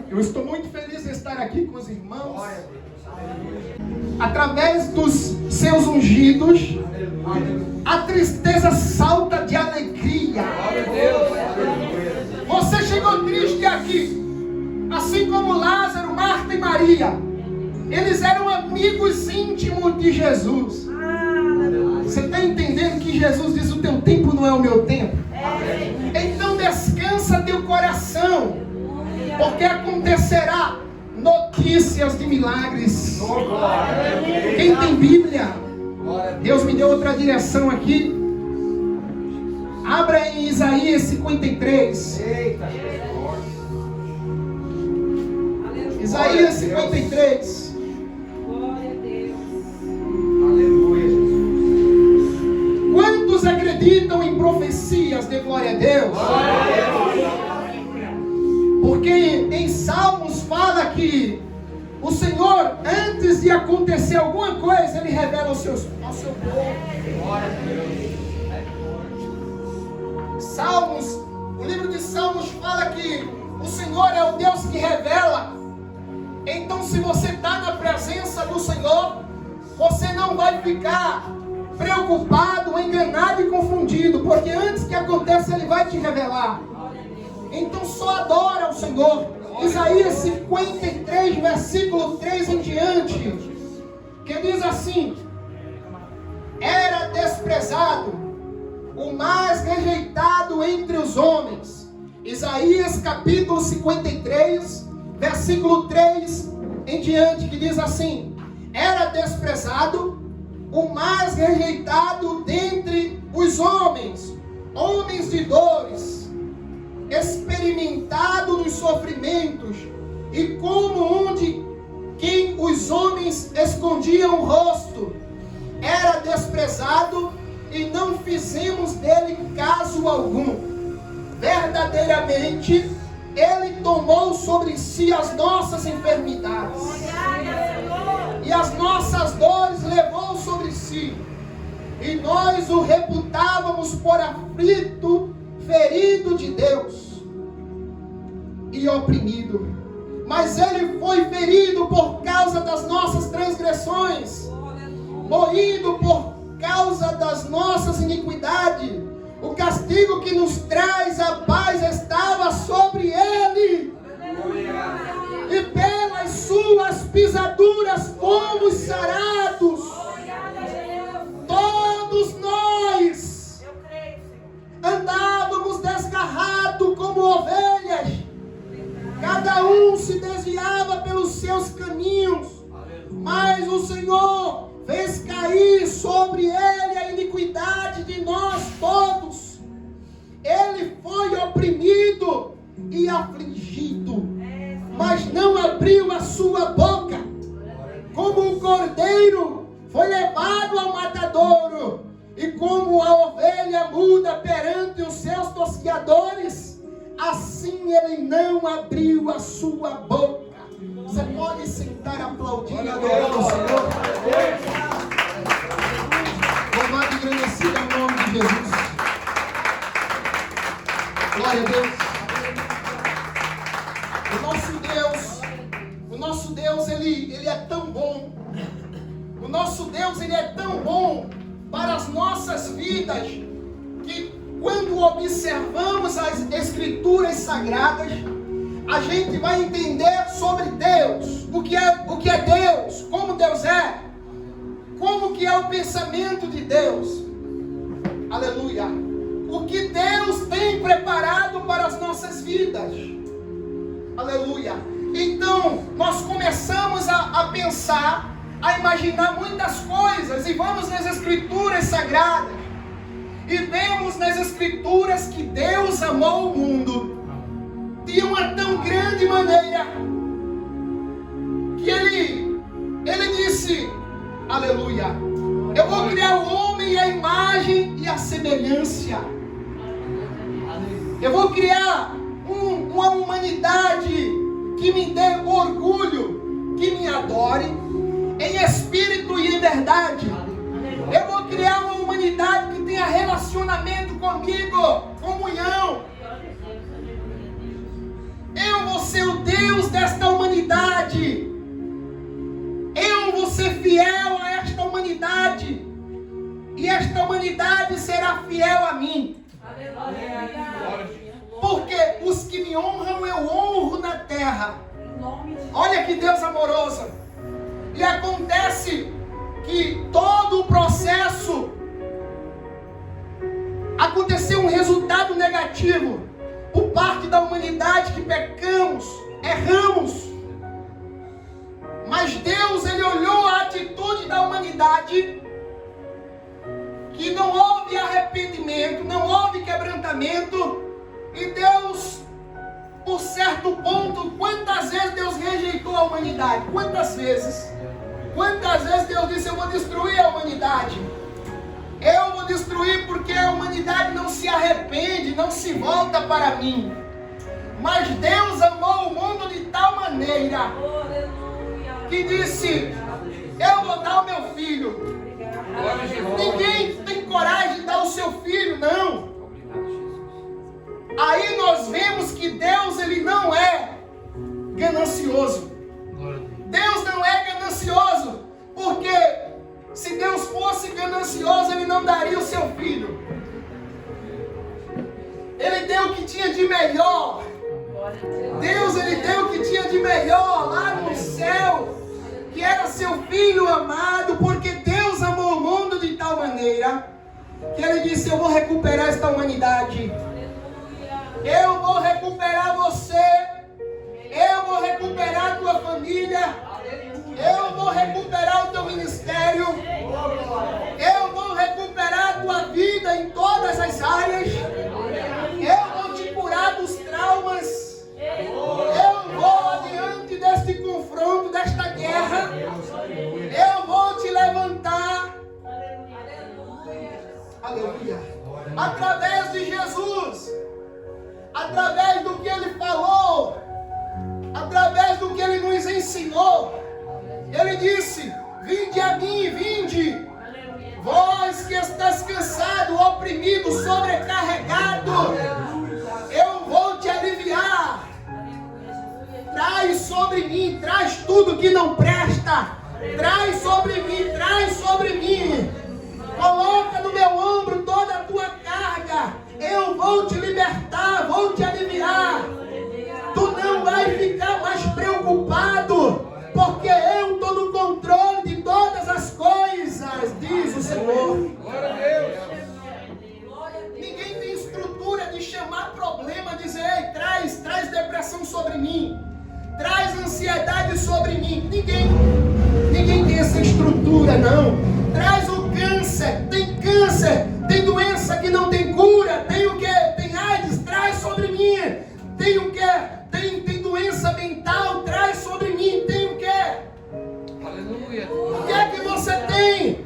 Eu estou muito feliz de estar aqui com os irmãos. Através dos seus ungidos, a tristeza salta de alegria. Você chegou triste aqui, assim como Lázaro, Marta e Maria. Eles eram amigos íntimos de Jesus. Você está entendendo que Jesus diz: o teu tempo não é o meu tempo? Então descansa teu coração, porque acontecerá notícias de milagres. Quem tem Bíblia? Deus me deu outra direção aqui. Abra em Isaías 53. Isaías 53. Glória a Deus. Aleluia. Quantos acreditam em profecias de glória a Deus? Porque em Salmos fala que o Senhor, antes de acontecer alguma coisa, Ele revela ao seu povo. Salmos, o livro de Salmos fala que o Senhor é o Deus que revela. Então, se você está na presença do Senhor, você não vai ficar preocupado, enganado e confundido, porque antes que aconteça, Ele vai te revelar. Então, só adora o Senhor. Isaías 53, versículo 3 em diante, que diz assim: era desprezado, o mais rejeitado entre os homens. Isaías capítulo 53, versículo 3 em diante, que diz assim: era desprezado, o mais rejeitado dentre os homens, homens de dores, experimentado nos sofrimentos, e como onde quem os homens escondiam o rosto, era desprezado, e não fizemos dele caso algum. Verdadeiramente, Ele tomou sobre si as nossas enfermidades, e as nossas dores levou sobre si, e nós o reputávamos por aflito, ferido de Deus e oprimido. Mas Ele foi ferido por causa das nossas transgressões, moído por causa das nossas iniquidades. O castigo que nos traz a paz estava sobre Ele, e pelas suas pisaduras fomos sarados. Todos nós andávamos desgarrados como ovelhas, cada um se desviava pelos seus caminhos, mas o Senhor fez cair sobre Ele a iniquidade de nós todos. Ele foi oprimido e afligido, mas não abriu a sua boca. Como um cordeiro foi levado ao matadouro, e como a ovelha muda perante os seus tosquiadores, assim ele não abriu a sua boca. Você pode sentar aplaudindo, adorando o Senhor. Louvado e agradecido ao nome de Jesus. Glória a Deus. O nosso Deus, Ele é tão bom. O nosso Deus, Ele é tão bom para as nossas vidas, que quando observamos as Escrituras Sagradas, a gente vai entender sobre Deus, o que é Deus, como Deus é, como que é o pensamento de Deus. Aleluia. O que Deus tem preparado para as nossas vidas. Aleluia. Então, nós começamos a pensar, a imaginar muitas coisas, e vamos nas Escrituras Sagradas, e vemos nas Escrituras que Deus amou o mundo de uma tão grande maneira, que Ele disse, aleluia, eu vou criar o homem à imagem e à semelhança. Eu vou criar uma humanidade que me dê orgulho, que me adore, verdade. Eu vou criar uma humanidade que tenha relacionamento comigo, comunhão. Eu vou ser o Deus desta humanidade. Eu vou ser fiel a esta humanidade. E esta humanidade será fiel a mim. Porque os que me honram, eu honro na terra. Olha que Deus amoroso. E acontece que todo o processo aconteceu um resultado negativo por parte da humanidade, que pecamos, erramos. Mas Deus, Ele olhou a atitude da humanidade, que não houve arrependimento, não houve quebrantamento, e Deus, por certo ponto, quantas vezes Deus rejeitou a humanidade? Quantas vezes? Quantas vezes Deus disse: eu vou destruir a humanidade? Eu vou destruir porque a humanidade não se arrepende, não se volta para mim. Mas Deus amou o mundo de tal maneira que disse: eu vou dar o meu filho. Ninguém tem coragem de dar o seu filho, não. Aí nós vemos que Deus, Ele não é ganancioso. Deus não é ganancioso, porque se Deus fosse ganancioso, Ele não daria o seu filho. Ele deu o que tinha de melhor. Deus, Ele deu o que tinha de melhor lá no céu, que era seu filho amado, porque Deus amou o mundo de tal maneira que Ele disse: eu vou recuperar esta humanidade. Eu vou recuperar você. Eu vou recuperar a tua família. Eu vou recuperar o teu ministério. Eu vou recuperar a tua vida em todas as áreas. Eu vou te curar dos traumas. Eu vou adiante deste confronto, desta guerra. Eu vou te levantar. Aleluia. Através de Jesus. Através do que Ele falou. Através do que Ele nos ensinou. Ele disse: vinde a mim, vinde, vós que estáis cansado, oprimido, sobrecarregado, eu vou te aliviar. Traz sobre mim, traz tudo que não presta, traz sobre mim, coloca no meu ombro toda a tua carga, eu vou te libertar, vou te aliviar. Tu não vai ficar mais preocupado, porque eu estou no controle de todas as coisas, diz o Senhor. Glória a Deus. Ninguém tem estrutura de chamar problema, dizer: ei, traz depressão sobre mim, traz ansiedade sobre mim. Ninguém tem essa estrutura, não. Traz o câncer, tem doença que não tem cura, tem o que? Tem AIDS, traz sobre mim. Tem o que? Tem doença mental, traz sobre mim. Tem o que? Aleluia. O que é que você tem?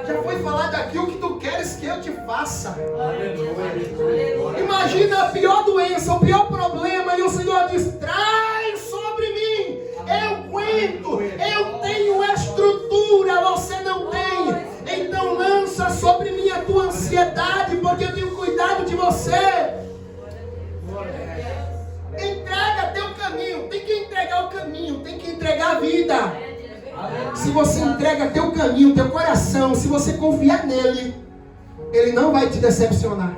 Já foi falado aqui: o que tu queres que eu te faça. Aleluia. Imagina a pior doença, o pior problema, e o Senhor diz: traz sobre mim. Eu aguento, eu tenho estrutura, você não tem. Então lança sobre mim a tua ansiedade, porque eu tenho cuidado de você. Entrega teu caminho. Tem que entregar o caminho, tem que entregar a vida. Se você entrega teu caminho, teu coração, se você confiar nele, ele não vai te decepcionar.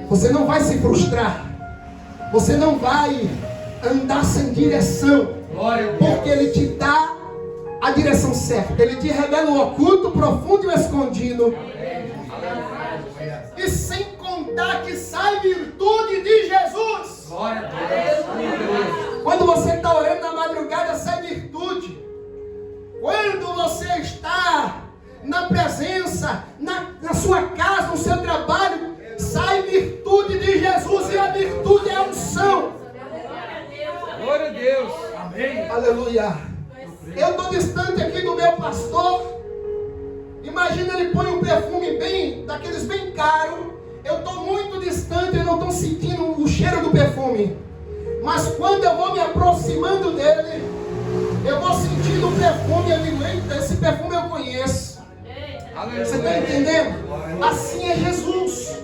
Você não vai se frustrar. Você não vai andar sem direção, porque ele te dá a direção certa. Ele te revela o oculto, o profundo e o escondido. E sem contar que sai virtude de Jesus. Quando você está orando na madrugada, sai virtude. Quando você está na presença, na sua casa, no seu trabalho, sai virtude de Jesus. E a virtude é a unção. Glória a Deus. Amém. Aleluia. Eu estou distante aqui do meu pastor. Imagina, ele põe um perfume daqueles bem caro. Eu estou muito distante, eu não estou sentindo o cheiro do perfume. Mas quando eu vou me aproximando dele, eu vou sentindo o perfume perfume, eu digo, eita, esse perfume eu conheço. Você está entendendo? Assim é Jesus.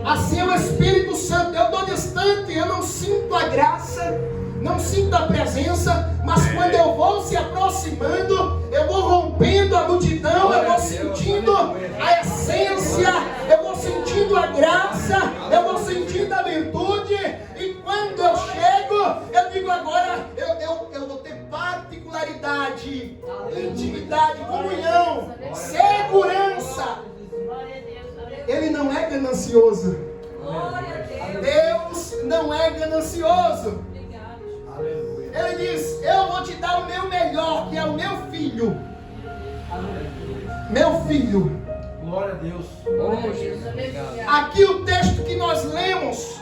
Assim é o Espírito Santo. Eu estou distante, eu não sinto a graça, não sinto a presença, mas quando eu vou se aproximando, eu vou rompendo a multidão, eu vou sentindo a essência, eu vou sentindo a graça, eu vou sentindo a virtude, e quando eu chego, eu digo agora, eu vou ter particularidade, intimidade, comunhão, segurança. Ele não é ganancioso. Deus não é ganancioso. Ele diz, eu vou te dar o meu melhor, que é o meu filho. Meu filho. Glória a Deus. Aqui o texto que nós lemos,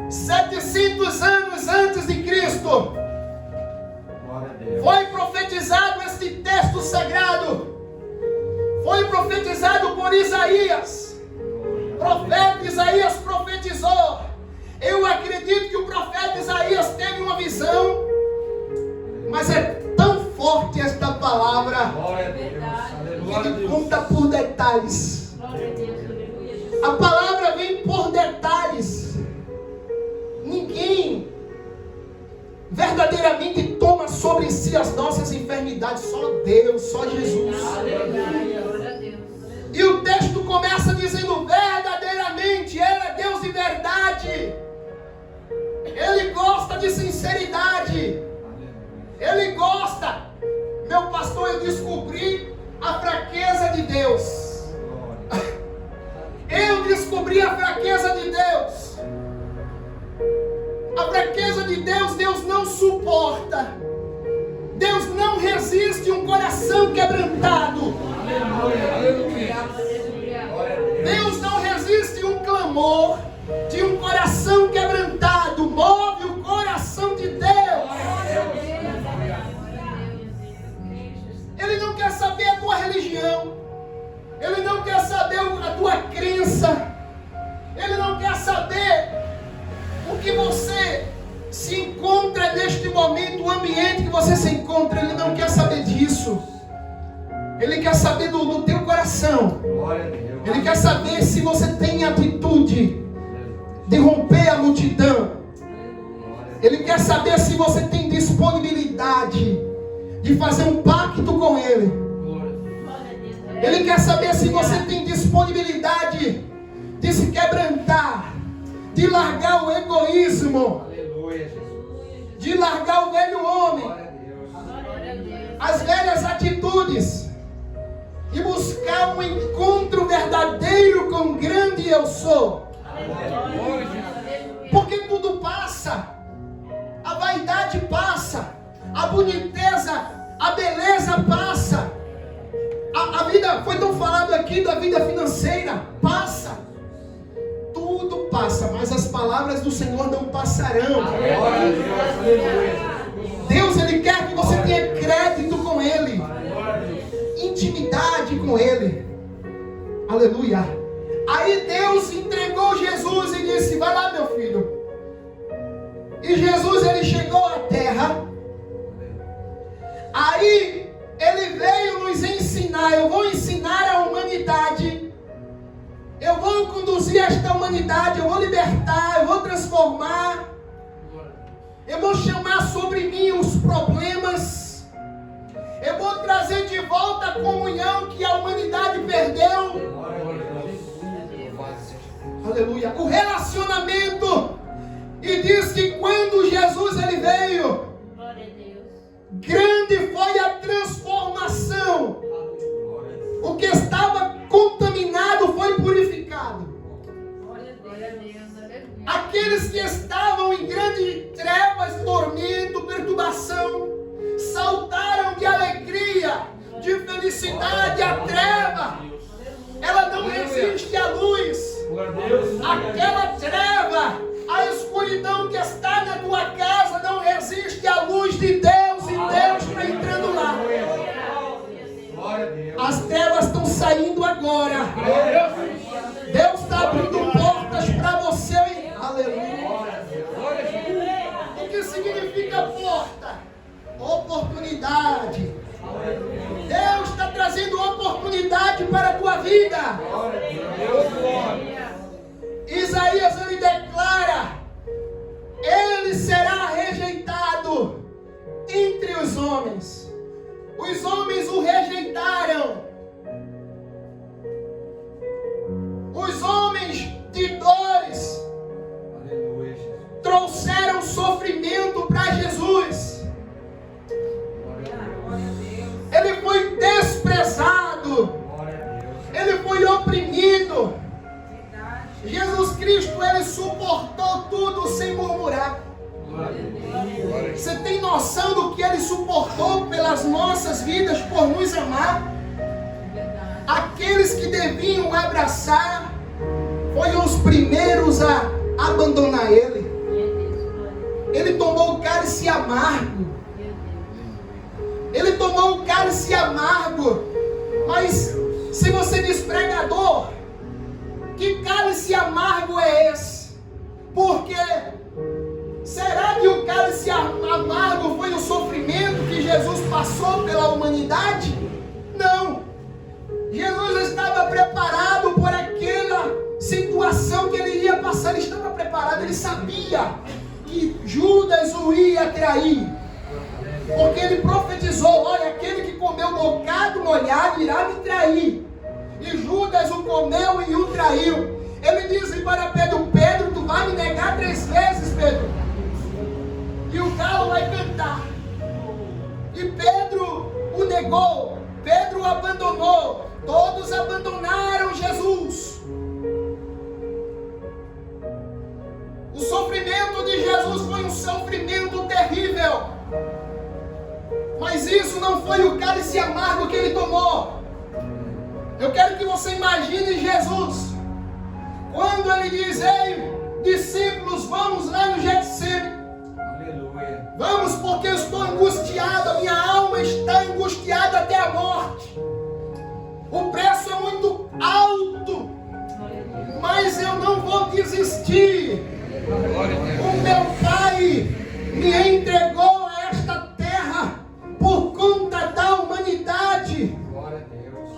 700 anos antes de Cristo, foi profetizado este texto sagrado. Foi profetizado por Isaías. O profeta Isaías profetizou. Eu acredito que o profeta Isaías teve uma visão, mas é tão forte esta palavra que ele conta por detalhes. A palavra vem por detalhes. Ninguém verdadeiramente toma sobre si as nossas enfermidades, só Deus, só Jesus. E o texto começa dizendo, verdadeiramente, Ele é Deus de verdade. Ele gosta de sinceridade. Ele gosta. Meu pastor, eu descobri a fraqueza de Deus. Eu descobri a fraqueza de Deus. A fraqueza de Deus, Deus não suporta. Deus não resiste um coração quebrantado. Deus não resiste um clamor de um coração quebrantado. Move o coração de Deus. Ele não quer saber a tua religião. Ele não quer saber a tua crença. Ele não quer saber o que você se encontra neste momento, o ambiente que você se encontra. Ele não quer saber disso. Ele quer saber do teu coração. Ele quer saber se você tem atitude de romper a multidão. Ele quer saber se você tem disponibilidade de fazer um pacto com Ele. Ele quer saber se você tem disponibilidade de se quebrantar, de largar o egoísmo, de largar o velho homem, as velhas atitudes, e buscar um encontro verdadeiro com o grande eu sou. Porque tudo passa, a vaidade passa, a boniteza, a beleza passa, a vida, foi tão falado aqui da vida financeira, passa, tudo passa, mas as palavras do Senhor não passarão. Deus, Ele quer que você tenha crédito com Ele, intimidade com Ele. Aleluia. Aí Deus entregou Jesus e disse, vai lá, meu filho. E Jesus, Ele chegou à terra. Aí Ele veio nos ensinar. Eu vou ensinar a humanidade. Eu vou conduzir esta humanidade. Eu vou libertar, eu vou transformar. Eu vou chamar sobre mim os problemas. Eu vou trazer de volta a comunhão que a humanidade perdeu. Aleluia. O relacionamento. E diz que quando Jesus ele veio, grande foi a transformação. O que estava contaminado foi purificado. Aqueles que estavam em grande trevas, tormento, perturbação, saltaram de alegria, de felicidade. A treva, ela não resiste à luz. Aquela treva, a escuridão que está na tua casa não resiste à luz de Deus, e Deus está entrando lá. As trevas estão saindo agora. Deus está abrindo portas para você. Aleluia. O que significa porta? Oportunidade, Deus está trazendo oportunidade para a tua vida. Isaías, ele declara: ele será rejeitado entre os homens. Os homens o rejeitaram. Os homens de dores trouxeram sofrimento para Jesus. Ele foi desprezado. Ele foi oprimido. Jesus Cristo, ele suportou tudo sem murmurar. Você tem noção do que ele suportou pelas nossas vidas por nos amar? Aqueles que deviam abraçar foram os primeiros a abandonar ele. Ele tomou o cálice amargo. Ele tomou o cálice amargo. Mas se você diz, pregador, que cálice amargo é esse? Porque será que o cálice amargo foi o sofrimento que Jesus passou pela humanidade? Não. Jesus estava preparado por aquela situação que ele ia passar. Ele estava preparado, ele sabia que Judas o ia trair. Porque ele profetizou: olha, aquele que comeu bocado molhado irá me trair. E Judas o comeu e o traiu. Ele disse para Pedro: Pedro, tu vai me negar 3 vezes, Pedro. E o galo vai cantar. E Pedro o negou. Pedro o abandonou. Todos abandonaram Jesus. O sofrimento de Jesus foi um sofrimento terrível. Mas isso não foi o cálice amargo que ele tomou. Eu quero que você imagine Jesus, quando ele diz: ei, discípulos, vamos lá no Getsemane. Aleluia. Vamos, porque eu estou angustiado, a minha alma está angustiada até a morte. O preço é muito alto, mas eu não vou desistir. O meu Pai me entregou a esta terra por conta da humanidade. Glória a Deus.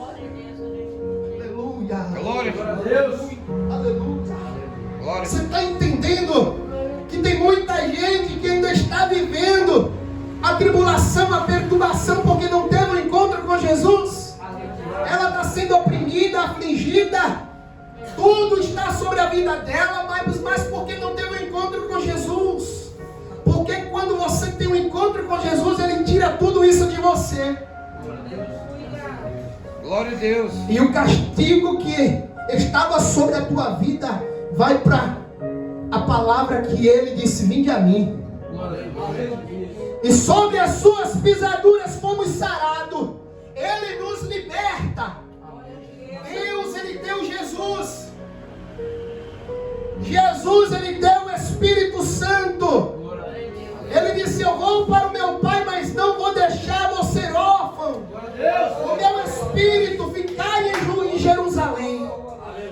Aleluia. Glória a Deus. Aleluia. Glória. Você está entendendo que tem muita gente que ainda está vivendo a tribulação, a perturbação, porque não teve um encontro com Jesus? Ela está sendo oprimida, afligida. Tudo está sobre a vida dela, mas porque não teve um encontro com Jesus. Porque quando você tem um encontro com Jesus, ele tira tudo isso de você. Glória a Deus. E o castigo que estava sobre a tua vida vai para a palavra que ele disse: vinde a mim. E sobre as suas pisaduras fomos sarados. Ele nos liberta. Deus, ele deu Jesus. Jesus, ele deu o Espírito Santo. Ele disse: eu vou para o meu Pai, mas não vou deixar você órfão. O meu Espírito ficar em Jerusalém,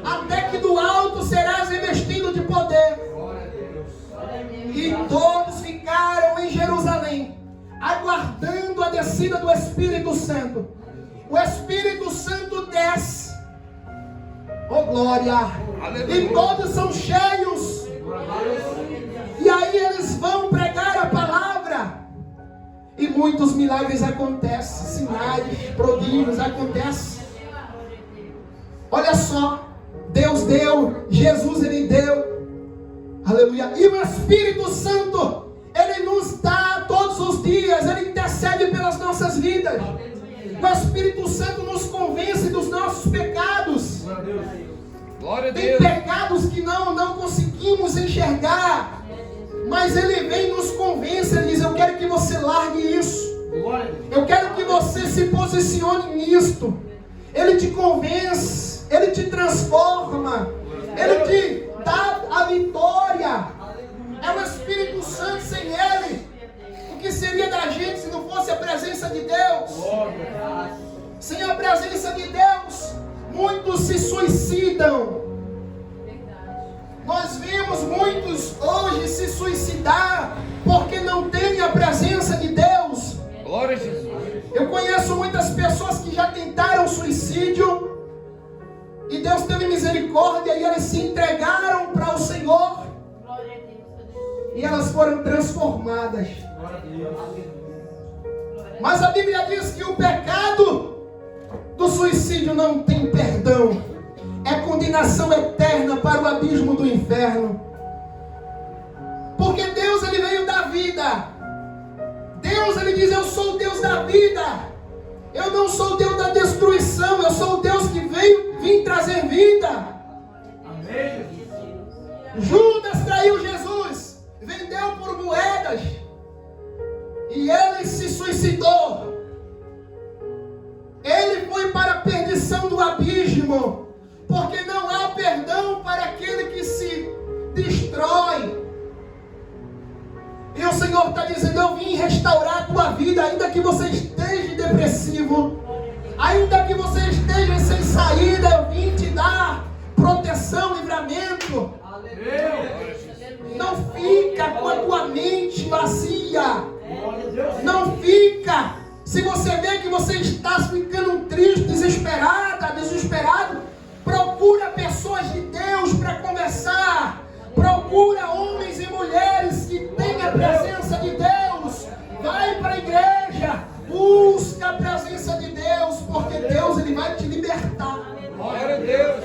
até que do alto serás revestido de poder. E todos ficaram em Jerusalém, aguardando a descida do Espírito Santo. O Espírito Santo desce. Oh glória! E todos são cheios. E aí eles vão pregar a palavra. E muitos milagres acontecem, sinais, prodígios acontecem. Olha só, Deus deu, Jesus ele deu. Aleluia. E o Espírito Santo, ele nos dá todos os dias, ele intercede pelas nossas vidas. O Espírito Santo nos convence dos nossos pecados. Glória a Tem Deus. pecados que não conseguimos enxergar, mas ele vem e nos convence. Ele diz: eu quero que você largue isso. Eu quero que você se posicione nisto. Ele te convence, ele te transforma, ele te dá a vitória. É o Espírito Santo. Sem ele, o que seria da gente se não fosse a presença de Deus? Sem a presença de Deus, muitos se suicidam. Nós vemos muitos hoje se suicidar porque não tem a presença de Deus. Glória a Jesus. Eu conheço misericórdia e eles se entregaram para o Senhor. E elas foram transformadas. Mas a Bíblia diz que o pecado do suicídio não tem perdão. É condenação eterna para o abismo do inferno. Porque Deus, ele veio dar vida. Deus, ele diz: eu sou o Deus da vida. Eu não sou o Deus da destruição. Eu sou o Deus que vim trazer vida. Amém. Judas traiu Jesus. Vendeu por moedas. E ele se suicidou. Ele foi para a perdição do abismo. Porque não há perdão para aquele que se destrói. E o Senhor está dizendo: eu vim restaurar a tua vida, ainda que você esteja depressivo, ainda que você esteja sem saída, eu vim te dar proteção, livramento. Não fica com a tua mente vazia. Não fica. Se você vê que você está ficando triste, desesperado, procura pessoas de Deus para conversar. Procura homens e mulheres que têm a presença de Deus. Vai para a igreja. Busca a presença de Deus, porque Deus, ele vai te libertar. Glória a Deus.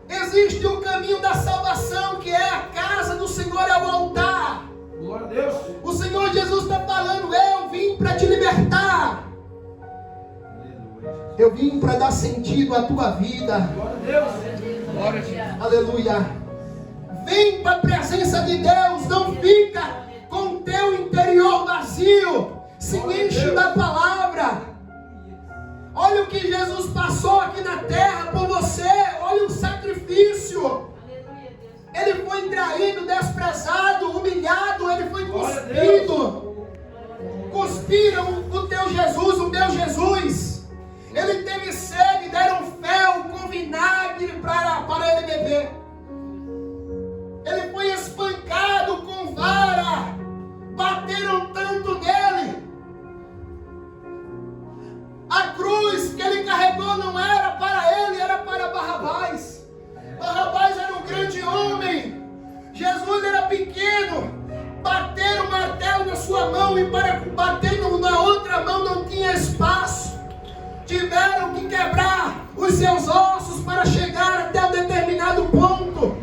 Existe um caminho da salvação, que é a casa do Senhor, é o altar. Glória a Deus. O Senhor Jesus está falando: eu vim para te libertar. Eu vim para dar sentido à tua vida. Glória a Deus. Glória a Deus. Aleluia. Vem para a presença de Deus. Não fica com o teu interior vazio. Se enche da palavra. Olha o que Jesus passou aqui na terra por você. Olha o sacrifício. Ele foi traído, desprezado, humilhado. Ele foi cuspido. Cuspiram o teu Jesus, o meu Jesus. Ele teve sede, deram fel com vinagre para ele beber. Ele foi espancado com vara. Bateram tanto nele. A cruz que ele carregou não era para ele, era para Barrabás. Barrabás era um grande homem. Jesus era pequeno. Bateram o martelo na sua mão e para bater na outra mão não tinha espaço. Tiveram que quebrar os seus ossos para chegar até um determinado ponto.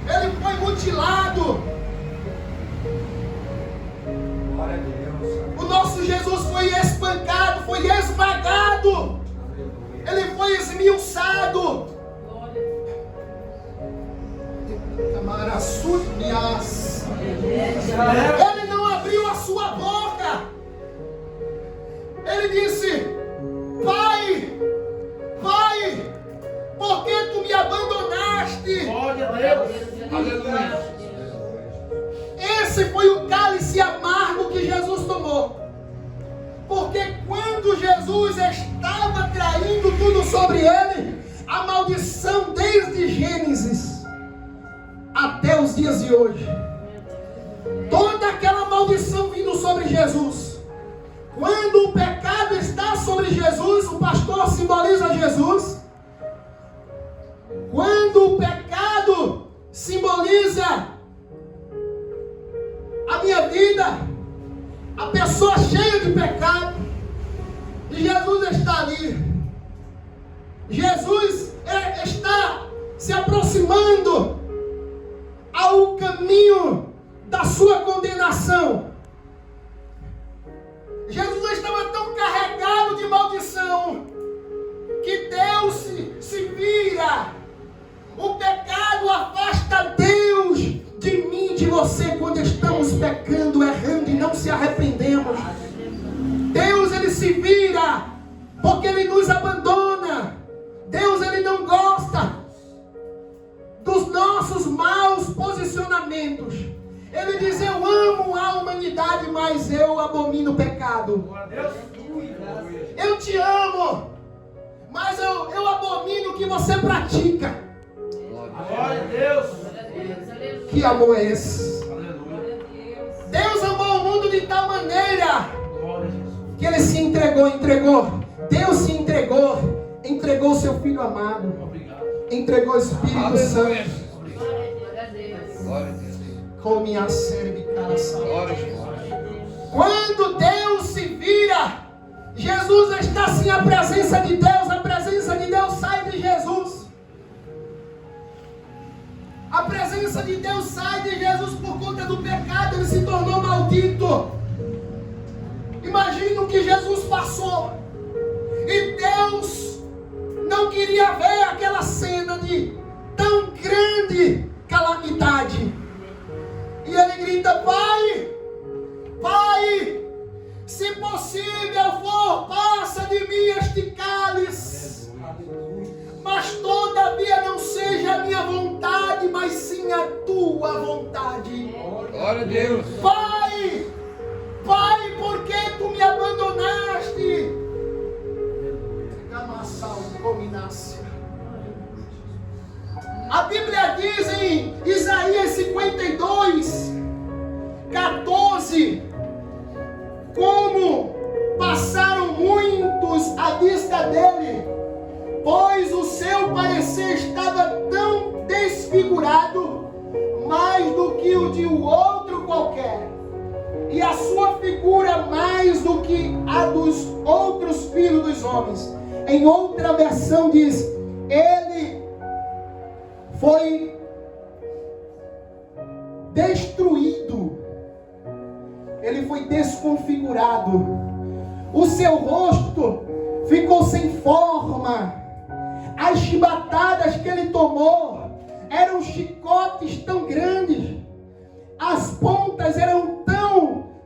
Ele foi mutilado. Glória a Deus. O nosso Jesus foi espancado, foi esmagado. Ele foi esmiuçado. Ele não abriu a sua boca. Ele disse: Pai, por que tu me abandonaste? Glória a Deus. Aleluia. Esse foi o cálice amargo que Jesus tomou. Porque quando Jesus estava traindo tudo sobre ele, a maldição desde Gênesis até os dias de hoje, toda aquela maldição vindo sobre Jesus. Quando o pecado está sobre Jesus, o pastor simboliza Jesus. Quando o pecado simboliza a minha vida, a pessoa cheia de pecado, e Jesus está ali. Jesus está se aproximando ao caminho da sua condenação. Jesus estava tão carregado de maldição que Deus se vira. O pecado afasta Deus de mim, de você, quando estamos pecando, errando e não se arrependemos. Deus, ele se vira, porque ele nos abandona. Deus, ele não gosta dos nossos maus posicionamentos. Ele diz: eu amo a humanidade, mas eu abomino o pecado. Eu te amo, mas eu abomino o que você pratica. Glória a Deus. Que amor é esse? Deus amou o mundo de tal maneira que ele se entregou. Deus se entregou entregou seu Filho amado, entregou o Espírito Santo. Glória a Deus. Glória a Deus. Come a série de cara. Glória a Deus. Quando Deus se vira, Jesus está sem a presença de Deus sai de Jesus. A presença de Deus sai de Jesus por conta do pecado, ele se tornou maldito. Imagina o que Jesus passou. E Deus não queria ver aquela cena de tão grande calamidade. E ele grita: Pai, Pai, se possível for, passa de mim este cálice. Mas todavia não seja a minha vontade, mas sim a tua vontade. Glória a Deus. Pai, Pai, por que tu me abandonaste? A Bíblia diz em Isaías 52, 14, como passaram muitos à vista dele, pois o seu parecer estava tão desfigurado, mais do que o de outro qualquer, e a sua figura mais do que a dos outros filhos dos homens. Em outra versão diz: ele foi destruído, ele foi desconfigurado, o seu rosto ficou sem forma, as chibatadas que ele tomou eram chicotes tão grandes, as pontas eram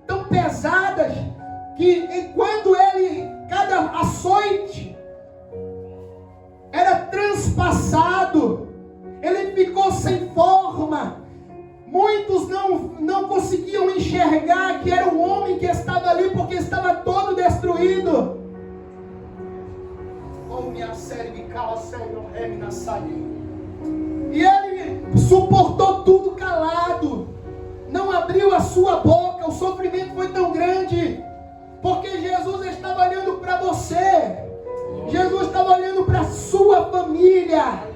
tão pesadas, que enquanto cada açoite era transpassado, ele ficou sem forma. Muitos não conseguiam enxergar que era o homem que estava ali, porque estava todo destruído. E ele suportou tudo calado, não abriu a sua boca. O sofrimento foi tão grande, porque Jesus estava olhando para você, Jesus estava olhando para a sua família.